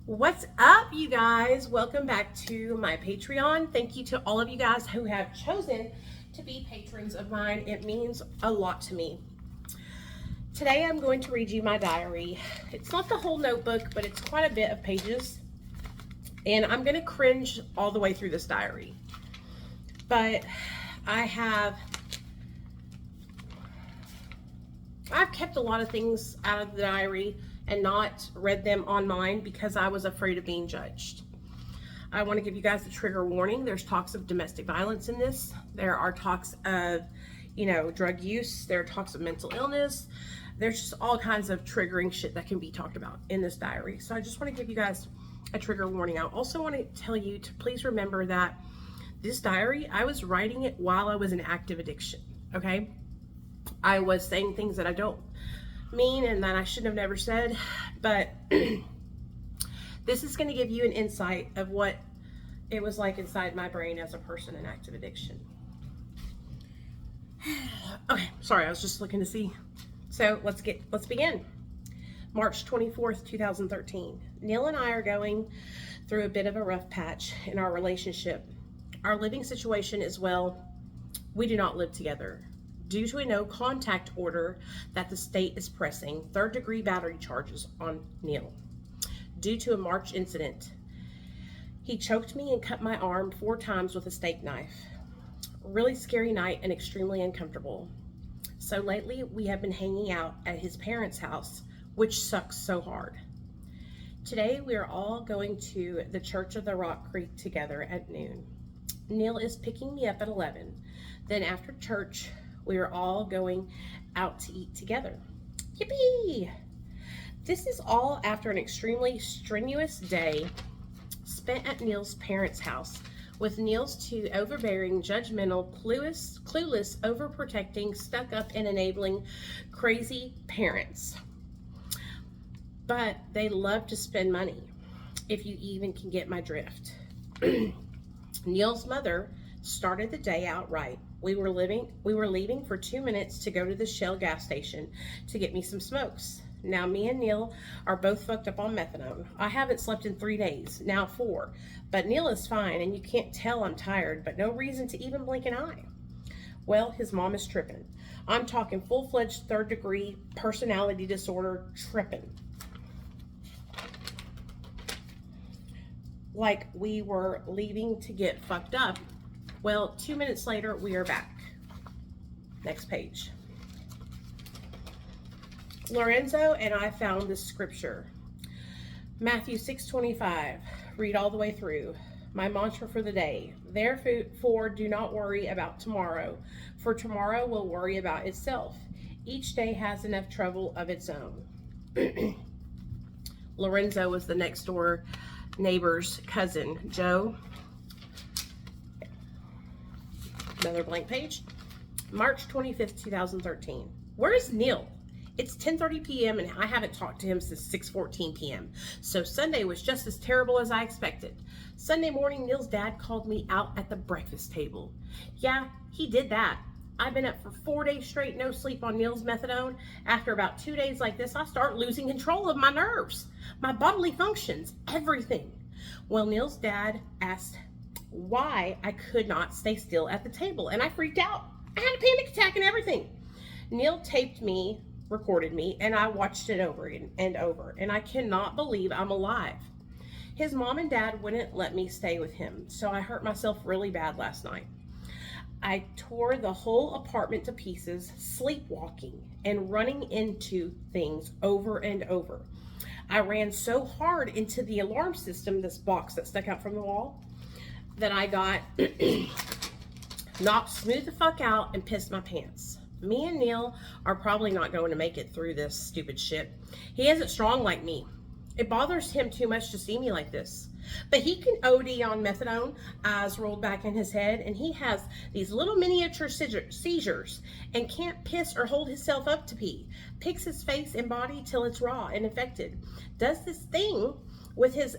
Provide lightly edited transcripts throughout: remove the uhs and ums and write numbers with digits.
What's up, you guys? Welcome back to my Patreon. Thank you to all of you guys who have chosen to be patrons of mine. It means a lot to me. Today I'm going to read you my diary. It's not the whole notebook, but it's quite a bit of pages. And I'm going to cringe all the way through this diary. But I've kept a lot of things out of the diary and not read them on mine because I was afraid of being judged. I want to give you guys a trigger warning. There's talks of domestic violence in this. There are talks of, drug use. There are talks of mental illness. There's just all kinds of triggering shit that can be talked about in this diary. So I just want to give you guys a trigger warning. I also want to tell you to please remember that this diary, I was writing it while I was in active addiction, okay? I was saying things that I don't mean and that I shouldn't have never said, but this is going to give you an insight of what it was like inside my brain as a person in active addiction. Okay, sorry, I was just looking to see. So let's begin. March 24th, 2013. Neil and I are going through a bit of a rough patch in our relationship. Our living situation is, well, we do not live together. Due to a no contact order that the state is pressing, third-degree battery charges on Neil. Due to a March incident, he choked me and cut my arm 4 times with a steak knife. Really scary night and extremely uncomfortable. So lately, we have been hanging out at his parents' house, which sucks so hard. Today, we are all going to the Church of the Rock Creek together at noon. Neil is picking me up at 11. Then after church, we are all going out to eat together. Yippee! This is all after an extremely strenuous day spent at Neil's parents' house with Neil's 2 overbearing, judgmental, clueless, overprotecting, stuck-up, and enabling, crazy parents. But they love to spend money, if you even can get my drift. Neil's mother started the day out right. We were leaving for 2 minutes to go to the Shell gas station to get me some smokes. Now me and Neil are both fucked up on methadone. I haven't slept in 3 days, now 4. But Neil is fine and you can't tell I'm tired, but no reason to even blink an eye. Well, his mom is tripping. I'm talking full-fledged 3rd-degree personality disorder tripping. Like we were leaving to get fucked up. Well, 2 minutes later, we are back. Next page. Lorenzo and I found this scripture. Matthew 6:25. Read all the way through. My mantra for the day. Therefore, do not worry about tomorrow, for tomorrow will worry about itself. Each day has enough trouble of its own. Lorenzo was the next door neighbor's cousin, Joe. Another blank page. March 25th, 2013. Where is Neil? It's 10:30 p.m. and I haven't talked to him since 6:14 p.m. So Sunday was just as terrible as I expected. Sunday morning, Neil's dad called me out at the breakfast table. Yeah, he did that. I've been up for 4 days straight, no sleep on Neil's methadone. After about 2 days like this, I start losing control of my nerves, my bodily functions, everything. Well, Neil's dad asked why I could not stay still at the table, and I freaked out. I had a panic attack and everything. Neil taped me, recorded me, and I watched it over and over, and I cannot believe I'm alive. His mom and dad wouldn't let me stay with him, so I hurt myself really bad last night. I tore the whole apartment to pieces, sleepwalking and running into things over and over. I ran so hard into the alarm system, this box that stuck out from the wall, that I got knocked smooth the fuck out and pissed my pants. Me and Neil are probably not going to make it through this stupid shit. He isn't strong like me. It bothers him too much to see me like this. But he can OD on methadone, eyes rolled back in his head, and he has these little miniature seizures and can't piss or hold himself up to pee. Picks his face and body till it's raw and infected. Does this thing with his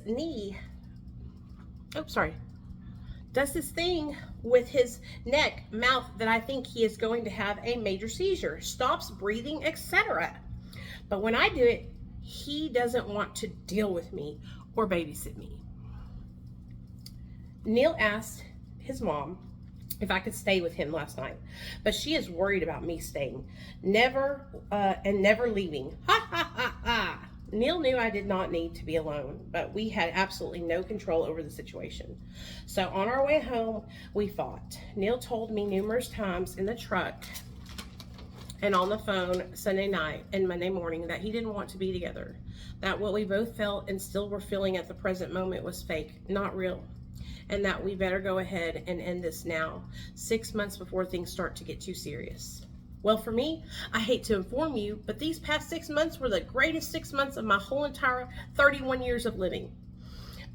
neck, mouth that I think he is going to have a major seizure, stops breathing, etc. But when I do it, he doesn't want to deal with me or babysit me. Neil asked his mom if I could stay with him last night, but she is worried about me staying, never leaving. Ha ha ha ha. Neil knew I did not need to be alone, but we had absolutely no control over the situation. So on our way home, we fought. Neil told me numerous times in the truck and on the phone Sunday night and Monday morning that he didn't want to be together, that what we both felt and still were feeling at the present moment was fake, not real, and that we better go ahead and end this now, 6 months before things start to get too serious. Well, for me, I hate to inform you, but these past 6 months were the greatest 6 months of my whole entire 31 years of living.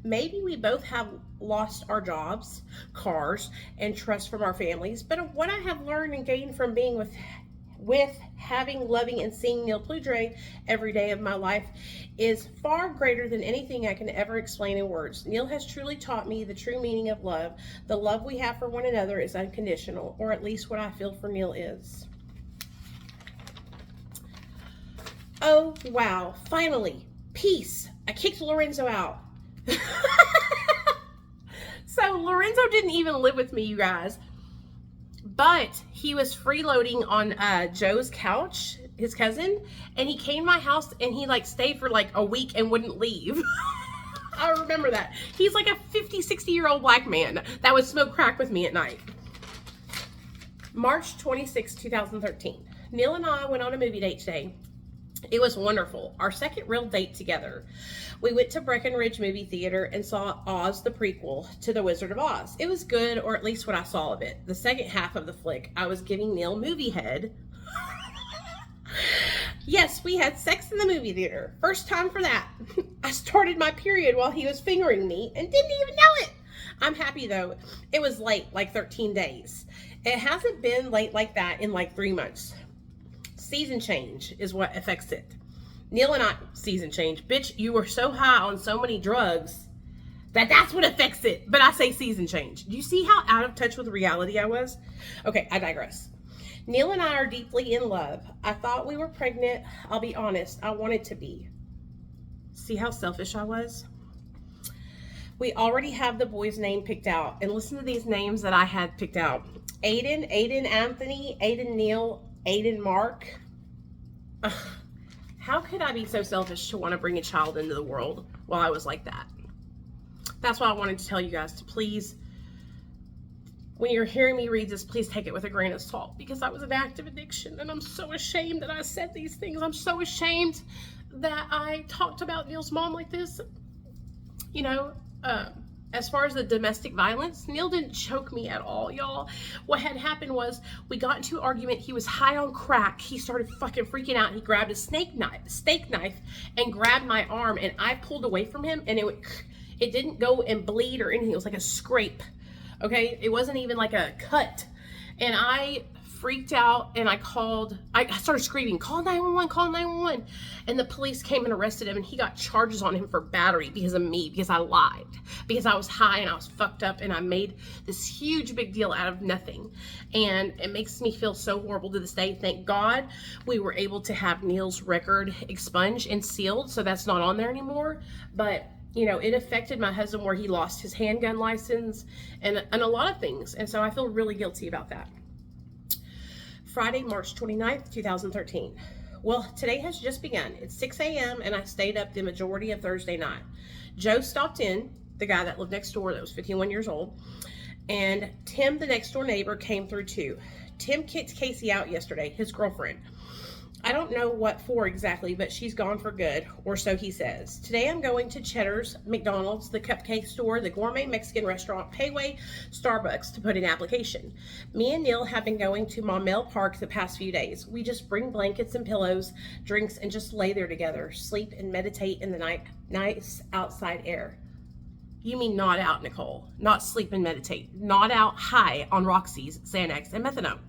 Maybe we both have lost our jobs, cars, and trust from our families, but what I have learned and gained from being with having, loving, and seeing Neil Pludre every day of my life is far greater than anything I can ever explain in words. Neil has truly taught me the true meaning of love. The love we have for one another is unconditional, or at least what I feel for Neil is. Oh, wow. Finally, peace. I kicked Lorenzo out. So Lorenzo didn't even live with me, you guys. But he was freeloading on Joe's couch, his cousin, and he came to my house and he like stayed for like a week and wouldn't leave. I remember that. He's like a 50, 60-year-old black man that would smoke crack with me at night. March 26, 2013. Neil and I went on a movie date today. It was wonderful. Our second real date together. We went to Breckenridge Movie Theater and saw Oz, the prequel to The Wizard of Oz. It was good, or at least what I saw of it. The second half of the flick, I was giving Neil movie head. Yes, we had sex in the movie theater. First time for that. I started my period while he was fingering me and didn't even know it. I'm happy though. It was late, like 13 days. It hasn't been late like that in like 3 months. Season change is what affects it. Neil and I, season change. Bitch, you were so high on so many drugs that's what affects it. But I say season change. Do you see how out of touch with reality I was? Okay, I digress. Neil and I are deeply in love. I thought we were pregnant. I'll be honest, I wanted to be. See how selfish I was? We already have the boy's name picked out. And listen to these names that I had picked out. Aiden Anthony, Aiden Neil, Aiden Mark. Ugh. How could I be so selfish to want to bring a child into the world while I was like that? That's why I wanted to tell you guys to please, when you're hearing me read this, please take it with a grain of salt, because I was an active addiction and I'm so ashamed that I said these things. I'm so ashamed that I talked about Neil's mom like this. You know, as far as the domestic violence, Neil didn't choke me at all, y'all. What had happened was we got into an argument. He was high on crack. He started fucking freaking out. He grabbed a steak knife and grabbed my arm, and I pulled away from him, and it didn't go and bleed or anything. It was like a scrape. Okay, it wasn't even like a cut. And I freaked out and I started screaming, call 911, call 911. And the police came and arrested him, and he got charges on him for battery because of me, because I lied, because I was high and I was fucked up and I made this huge big deal out of nothing. And it makes me feel so horrible to this day. Thank God we were able to have Neil's record expunged and sealed, so that's not on there anymore. But you know, it affected my husband where he lost his handgun license and a lot of things. And so I feel really guilty about that. Friday, March 29th, 2013. Well, today has just begun. It's 6 a.m. and I stayed up the majority of Thursday night. Joe stopped in, the guy that lived next door that was 51 years old, and Tim, the next door neighbor, came through too. Tim kicked Casey out yesterday, his girlfriend. I don't know what for exactly, but she's gone for good, or so he says. Today I'm going to Cheddar's, McDonald's, the Cupcake Store, the Gourmet Mexican Restaurant, Payway, Starbucks to put in application. Me and Neil have been going to Maumelle Park the past few days. We just bring blankets and pillows, drinks, and just lay there together, sleep and meditate in the nice outside air. You mean not out, Nicole. Not sleep and meditate. Not out high on Roxy's, Xanax, and methadone.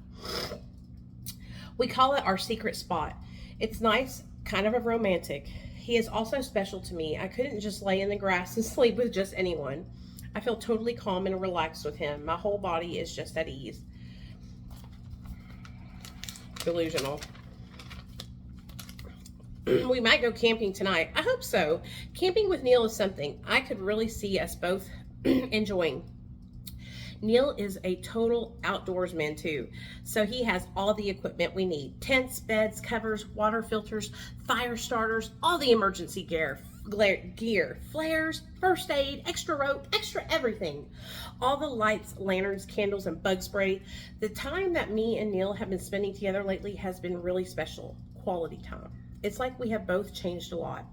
We call it our secret spot. It's nice, kind of romantic. He is also special to me. I couldn't just lay in the grass and sleep with just anyone. I feel totally calm and relaxed with him. My whole body is just at ease. Delusional. We might go camping tonight. I hope so. Camping with Neil is something I could really see us both enjoying. Neil is a total outdoorsman too. So he has all the equipment we need. Tents, beds, covers, water filters, fire starters, all the emergency gear, flares, first aid, extra rope, extra everything. All the lights, lanterns, candles, and bug spray. The time that me and Neil have been spending together lately has been really special. Quality time. It's like we have both changed a lot.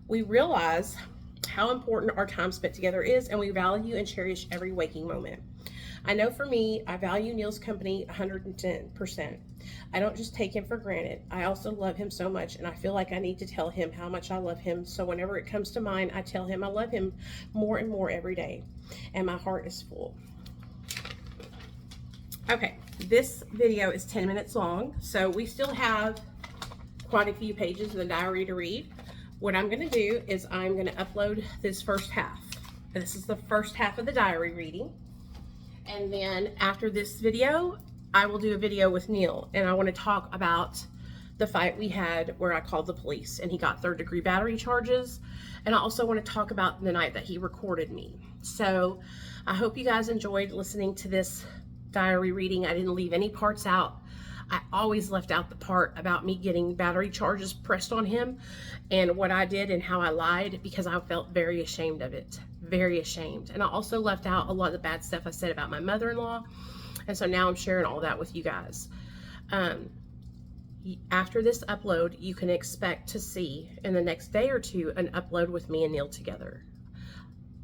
We realize how important our time spent together is, and we value and cherish every waking moment. I know for me, I value Neil's company 110%. I don't just take him for granted. I also love him so much, and I feel like I need to tell him how much I love him. So whenever it comes to mind, I tell him I love him more and more every day, and my heart is full. Okay, this video is 10 minutes long, so we still have quite a few pages of the diary to read. What I'm going to do is I'm going to upload this first half. This is the first half of the diary reading. And then after this video, I will do a video with Neil. And I want to talk about the fight we had where I called the police and he got 3rd-degree battery charges. And I also want to talk about the night that he recorded me. So I hope you guys enjoyed listening to this diary reading. I didn't leave any parts out. I always left out the part about me getting battery charges pressed on him and what I did and how I lied, because I felt very ashamed of it. Very ashamed. And I also left out a lot of the bad stuff I said about my mother-in-law. And so now I'm sharing all that with you guys. After this upload, you can expect to see in the next day or two an upload with me and Neil together.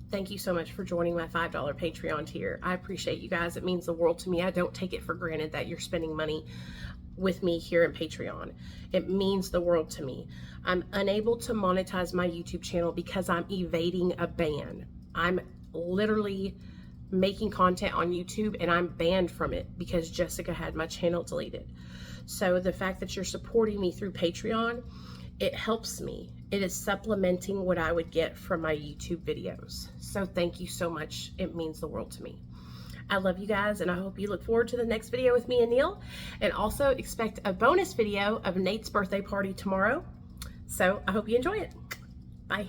Thank you so much for joining my $5 Patreon tier. I appreciate you guys. It means the world to me. I don't take it for granted that you're spending money with me here in Patreon. It means the world to me. I'm unable to monetize my YouTube channel because I'm evading a ban. I'm literally making content on YouTube and I'm banned from it because Jessica had my channel deleted. So the fact that you're supporting me through Patreon, it helps me. It is supplementing what I would get from my YouTube videos. So thank you so much. It means the world to me. I love you guys, and I hope you look forward to the next video with me and Neil. And also expect a bonus video of Nate's birthday party tomorrow. So I hope you enjoy it. Bye.